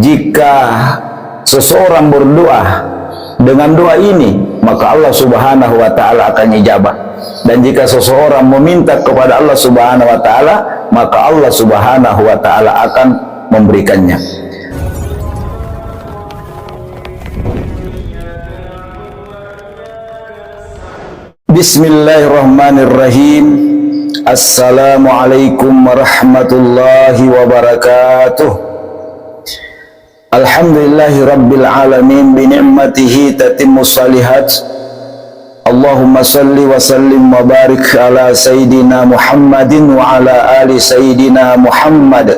jika seseorang berdoa dengan doa ini, maka Allah Subhanahu wa taala akan ijabah. Dan jika seseorang meminta kepada Allah Subhanahu wa taala, maka Allah Subhanahu wa taala akan memberikannya. Bismillahirrahmanirrahim. Assalamualaikum warahmatullahi wabarakatuh. Alhamdulillahi rabbil alamin, bi ni'matihi tatimmus shalihat. Allahumma salli wa sallim wa barik ala sayyidina Muhammadin wa ala ali sayyidina Muhammad.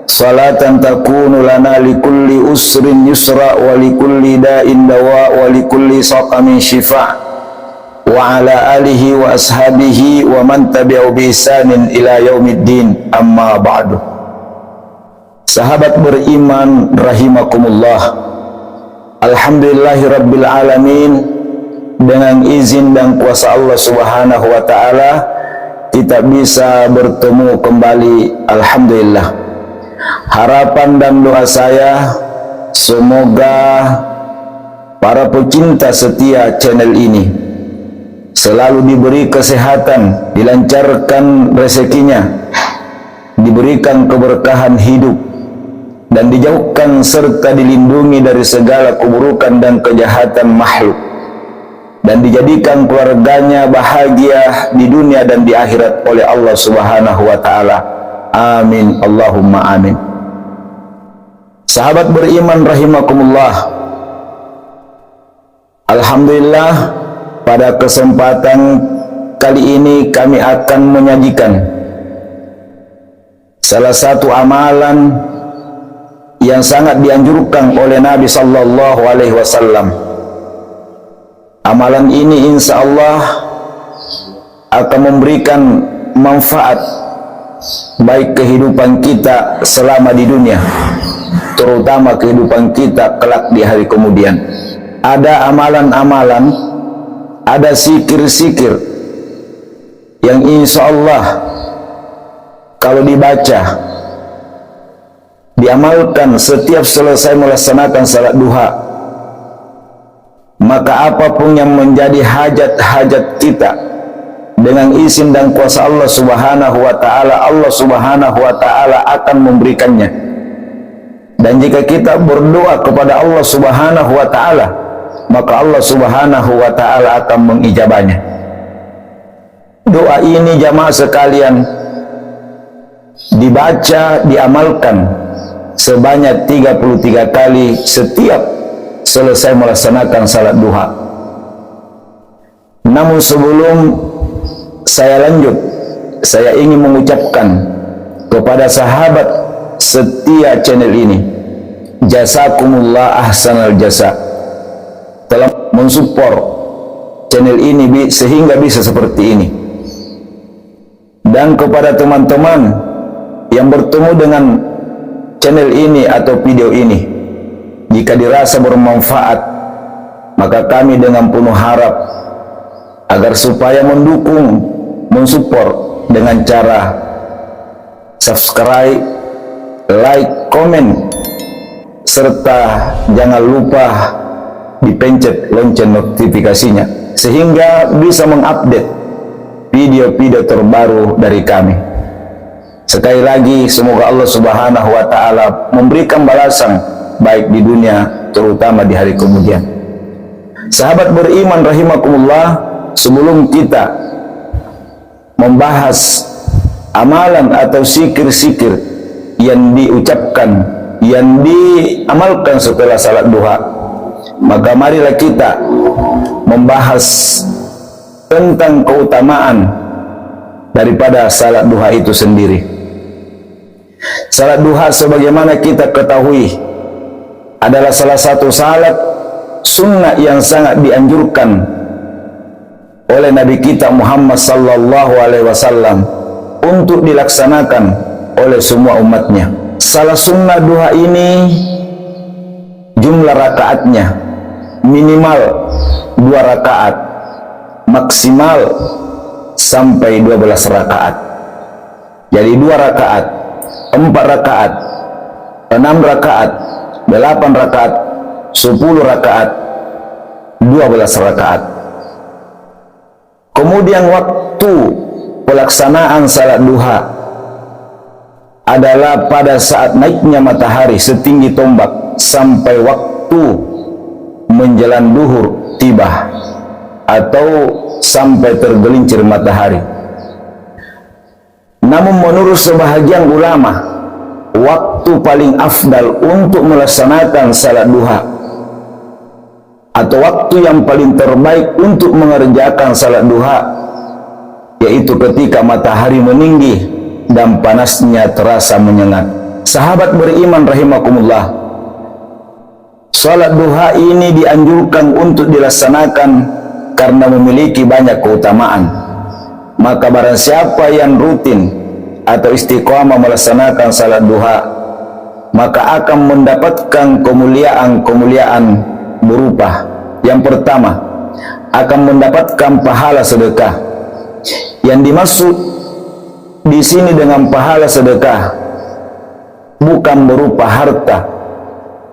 Salatan takunu lana likulli usrin yusra wa likulli da'in dawa wa likulli saqamin shifa'. Wa ala alihi wa ashabihi wa man tabi'u bi ihsanin ila yaumiddin, amma ba'du. Sahabat beriman rahimakumullah, alhamdulillahi rabbil alamin, dengan izin dan kuasa Allah Subhanahu wa taala kita bisa bertemu kembali, alhamdulillah. Harapan dan doa saya semoga para pecinta setia channel ini selalu diberi kesehatan, dilancarkan rezekinya, diberikan keberkahan hidup, dan dijauhkan serta dilindungi dari segala keburukan dan kejahatan makhluk, dan dijadikan keluarganya bahagia di dunia dan di akhirat oleh Allah Subhanahu wa taala. Amin, Allahumma amin. Sahabat beriman rahimakumullah, alhamdulillah, pada kesempatan kali ini kami akan menyajikan salah satu amalan yang sangat dianjurkan oleh Nabi Sallallahu Alaihi Wasallam. Amalan ini insya Allah akan memberikan manfaat baik kehidupan kita selama di dunia, terutama kehidupan kita kelak di hari kemudian. Ada amalan-amalan, ada zikir-zikir yang insya Allah kalau dibaca, diamalkan setiap selesai melaksanakan salat duha, maka apapun yang menjadi hajat-hajat kita dengan izin dan kuasa Allah Subhanahu wa taala, Allah Subhanahu wa taala akan memberikannya. Dan jika kita berdoa kepada Allah Subhanahu wa taala, maka Allah Subhanahu wa ta'ala akan mengijabahnya. Doa ini jamaah sekalian dibaca, diamalkan sebanyak 33 kali setiap selesai melaksanakan salat duha. Namun sebelum saya lanjut, saya ingin mengucapkan kepada sahabat setia channel ini, jazakumullah ahsanal jasa, telah mensupport channel ini sehingga bisa seperti ini. Dan kepada teman-teman yang bertemu dengan channel ini atau video ini, jika dirasa bermanfaat, maka kami dengan penuh harap agar supaya mendukung, mensupport dengan cara subscribe, like, komen, serta jangan lupa dipencet lonceng notifikasinya sehingga bisa mengupdate video-video terbaru dari kami. Sekali lagi, semoga Allah Subhanahu wa taala memberikan balasan baik di dunia terutama di hari kemudian. Sahabat beriman rahimakumullah, sebelum kita membahas amalan atau zikir-zikir yang diucapkan, yang diamalkan setelah salat duha, maka marilah kita membahas tentang keutamaan daripada salat duha itu sendiri. Salat duha sebagaimana kita ketahui adalah salah satu salat sunnah yang sangat dianjurkan oleh Nabi kita Muhammad Sallallahu Alaihi Wasallam untuk dilaksanakan oleh semua umatnya. Salah sunnah duha ini jumlah rakaatnya minimal 2 rakaat, maksimal sampai 12 rakaat. Jadi 2 rakaat, 4 rakaat, 6 rakaat, 8 rakaat, 10 rakaat, 12 rakaat. Kemudian waktu pelaksanaan salat duha adalah pada saat naiknya matahari setinggi tombak sampai waktu menjelang duhur tiba atau sampai tergelincir matahari. Namun menurut sebahagian ulama, waktu paling afdal untuk melaksanakan salat duha atau waktu yang paling terbaik untuk mengerjakan salat duha yaitu ketika matahari meninggi dan panasnya terasa menyengat. Sahabat beriman rahimakumullah, salat duha ini dianjurkan untuk dilaksanakan karena memiliki banyak keutamaan. Maka barang siapa yang rutin atau istiqamah melaksanakan salat duha, maka akan mendapatkan kemuliaan-kemuliaan berupa, yang pertama, akan mendapatkan pahala sedekah. Yang dimaksud di sini dengan pahala sedekah bukan berupa harta,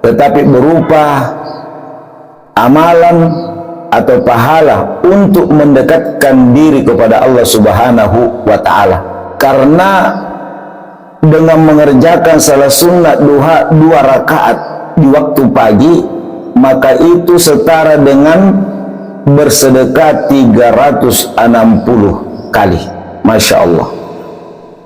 tetapi berupa amalan atau pahala untuk mendekatkan diri kepada Allah Subhanahu wa ta'ala. Karena dengan mengerjakan salat sunat duha 2 rakaat di waktu pagi, maka itu setara dengan bersedekah 360 kali. Masya Allah.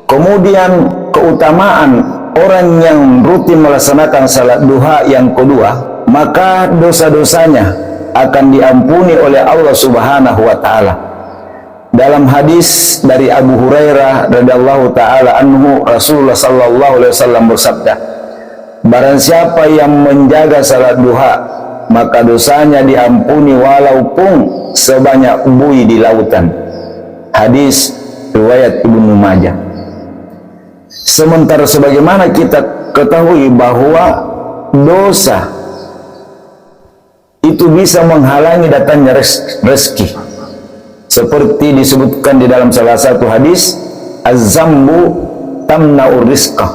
Kemudian keutamaan orang yang rutin melaksanakan salat duha yang kedua, maka dosa-dosanya akan diampuni oleh Allah Subhanahu wa ta'ala. Dalam hadis dari Abu Hurairah radhiyallahu ta'ala anhu, Rasulullah sallallahu alaihi wasallam bersabda, barang siapa yang menjaga salat duha, maka dosanya diampuni walaupun sebanyak buih di lautan. Hadis riwayat Ibnu Majah. Sementara sebagaimana kita ketahui bahwa dosa itu bisa menghalangi datangnya rezeki, seperti disebutkan di dalam salah satu hadis, az-zambu tamna'ur rizqa.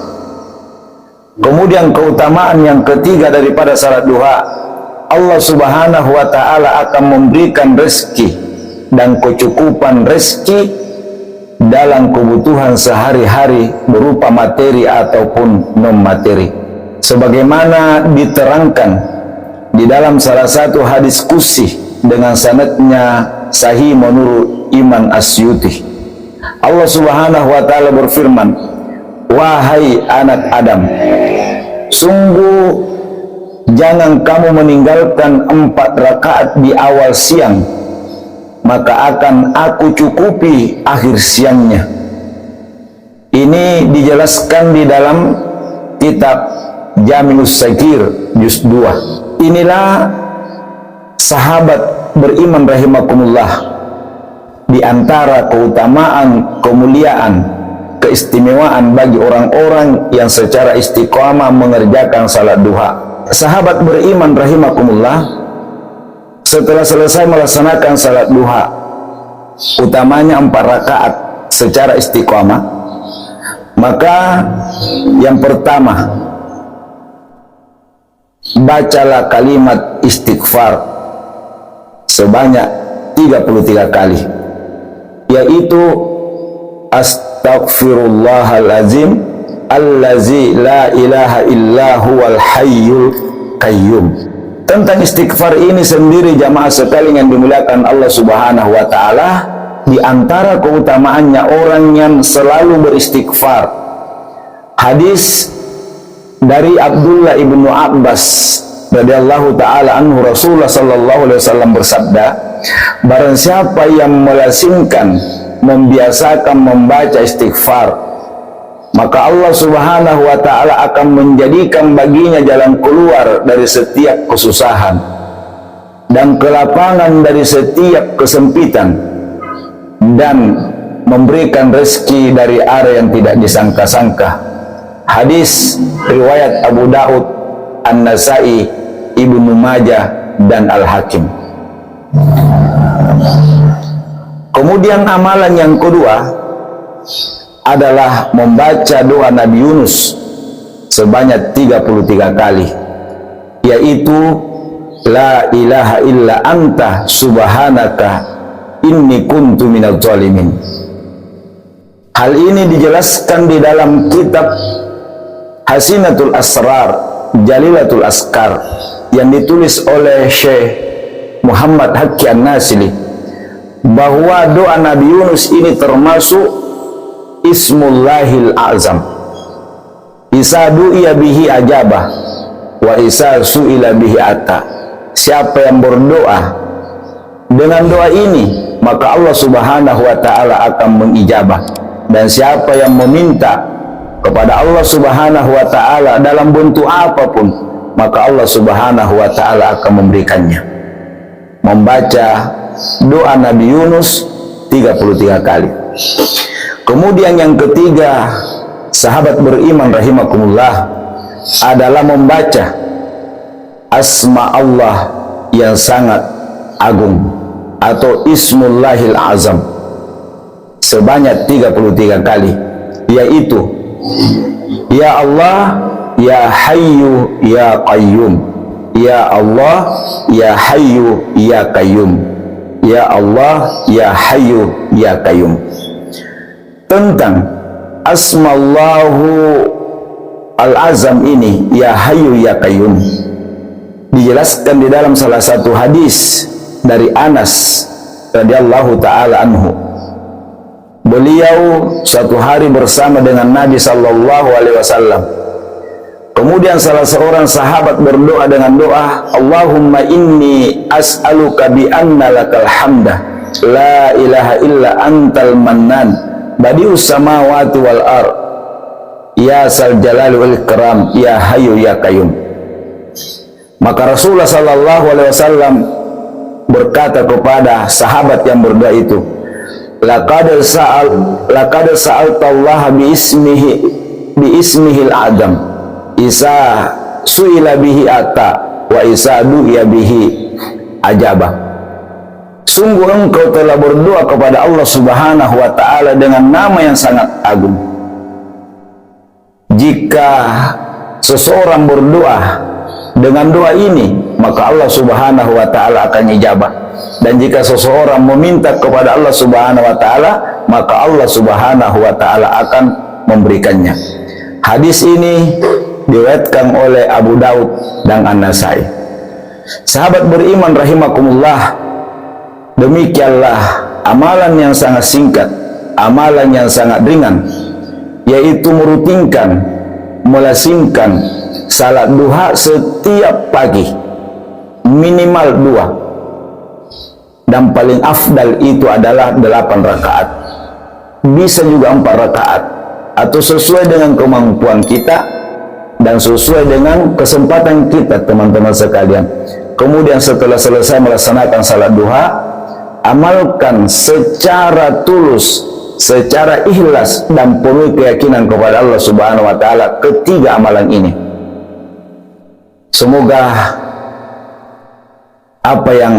Kemudian keutamaan yang ketiga daripada salat duha, Allah Subhanahu wa ta'ala akan memberikan rezeki dan kecukupan rezeki dalam kebutuhan sehari-hari berupa materi ataupun non materi, sebagaimana diterangkan di dalam salah satu hadis qudsi dengan sanadnya sahih menurut Imam Asyuti. Allah Subhanahu wa ta'ala berfirman, wahai anak Adam, sungguh jangan kamu meninggalkan 4 rakaat di awal siang, maka akan aku cukupi akhir siangnya. Ini dijelaskan di dalam kitab Jami'us Sagir juz 2. Inilah sahabat beriman rahimakumullah, di antara keutamaan, kemuliaan, keistimewaan bagi orang-orang yang secara istiqamah mengerjakan salat duha. Sahabat beriman rahimakumullah, setelah selesai melaksanakan salat duha, utamanya 4 rakaat secara istiqamah, maka yang pertama, bacalah kalimat istighfar sebanyak 33 kali, yaitu astaghfirullahalazim allazi la ilaha illa huwal hayyul qayyum. Tentang istighfar ini sendiri, jamaah sekalian yang dimuliakan Allah Subhanahu wa ta'ala, di antara keutamaannya orang yang selalu beristighfar. Hadis dari Abdullah ibnu Abbas radhiyallahu ta'ala anhu, Rasulullah sallallahu alaihi wasallam bersabda, barang siapa yang melazimkan, membiasakan membaca istighfar, maka Allah Subhanahu wa ta'ala akan menjadikan baginya jalan keluar dari setiap kesusahan dan kelapangan dari setiap kesempitan, dan memberikan rezeki dari arah yang tidak disangka-sangka. Hadis riwayat Abu Daud, An-Nasai, Ibnu Majah, dan Al-Hakim. Kemudian amalan yang kedua adalah membaca doa Nabi Yunus sebanyak 33 kali, yaitu la ilaha illa anta subhanaka inni kuntu minadz zalimin. Hal ini dijelaskan di dalam kitab Hasinatul Asrar Jalilatul Askar yang ditulis oleh Syekh Muhammad Haqqi An-Nasili, bahwa doa Nabi Yunus ini termasuk Ismullahil Azam. Isa du'iya bihi ajabah wa isa su'ila bihi ata. Siapa yang berdoa dengan doa ini, maka Allah Subhanahu wa ta'ala akan mengijabah. Dan siapa yang meminta kepada Allah Subhanahu wa ta'ala dalam bentuk apapun, maka Allah Subhanahu wa ta'ala akan memberikannya. Membaca doa Nabi Yunus 33 kali. Kemudian yang ketiga, sahabat beriman rahimakumullah, adalah membaca asma Allah yang sangat agung atau Ismullahil Azam sebanyak 33 kali, yaitu Ya Allah, Ya Hayyu, Ya Qayyum, Ya Allah, Ya Hayyu, Ya Qayyum, Ya Allah, Ya Hayyu, Ya Qayyum. Tentang Asmallahu Al-Azam ini, Ya Hayyu, Ya Qayyum, dijelaskan di dalam salah satu hadis dari Anas radhiyallahu ta'ala anhu. Beliau suatu hari bersama dengan Nabi sallallahu alaihi wasallam. Kemudian salah seorang sahabat berdoa dengan doa, Allahumma inni as'aluka bi anna lakal hamda la ilaha illa antal mannan badius samawati wal ar ya sal jalali wal ikram ya hayyu ya qayyum. Maka Rasulullah sallallahu alaihi wasallam berkata kepada sahabat yang berdoa itu, laqad sa'altallaha bi ismihil adam isa su'ila bihi ata wa isa du'iya bihi ajabah. Sungguh engkau telah berdoa kepada Allah Subhanahu wa ta'ala dengan nama yang sangat agung. Jika seseorang berdoa dengan doa ini, maka Allah Subhanahu wa ta'ala akan ijabah. Dan jika seseorang meminta kepada Allah Subhanahu wa ta'ala, maka Allah Subhanahu wa ta'ala akan memberikannya. Hadis ini diriwayatkan oleh Abu Daud dan An-Nasai. Sahabat beriman rahimakumullah, demikianlah amalan yang sangat singkat, amalan yang sangat ringan, yaitu merutinkan, melazimkan salat duha setiap pagi minimal 2, dan paling afdal itu adalah 8 rakaat, bisa juga 4 rakaat, atau sesuai dengan kemampuan kita dan sesuai dengan kesempatan kita, teman-teman sekalian. Kemudian setelah selesai melaksanakan salat duha, amalkan secara tulus, secara ikhlas dan penuh keyakinan kepada Allah Subhanahu wa ta'ala ketiga amalan ini. Semoga apa yang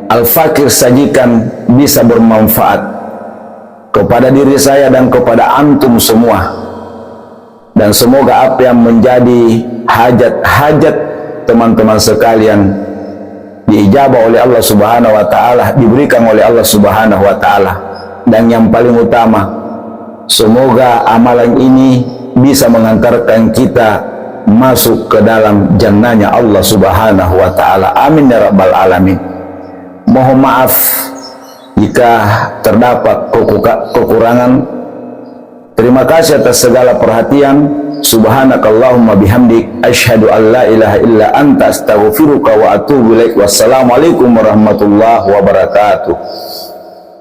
Al-Fakir sajikan bisa bermanfaat kepada diri saya dan kepada antum semua. Dan semoga apa yang menjadi hajat-hajat teman-teman sekalian diijabah oleh Allah Subhanahu wa ta'ala, diberikan oleh Allah Subhanahu wa ta'ala. Dan yang paling utama, semoga amalan ini bisa mengantarkan kita masuk ke dalam jannahnya Allah Subhanahu wa ta'ala. Amin ya rabbal alamin. Mohon maaf jika terdapat kekurangan. Terima kasih atas segala perhatian. Subhanakallahumma bihamdik asyhadu an la ilaha illa anta astaghfiruka wa atubu ilaik. Wassalamualaikum warahmatullahi wabarakatuh.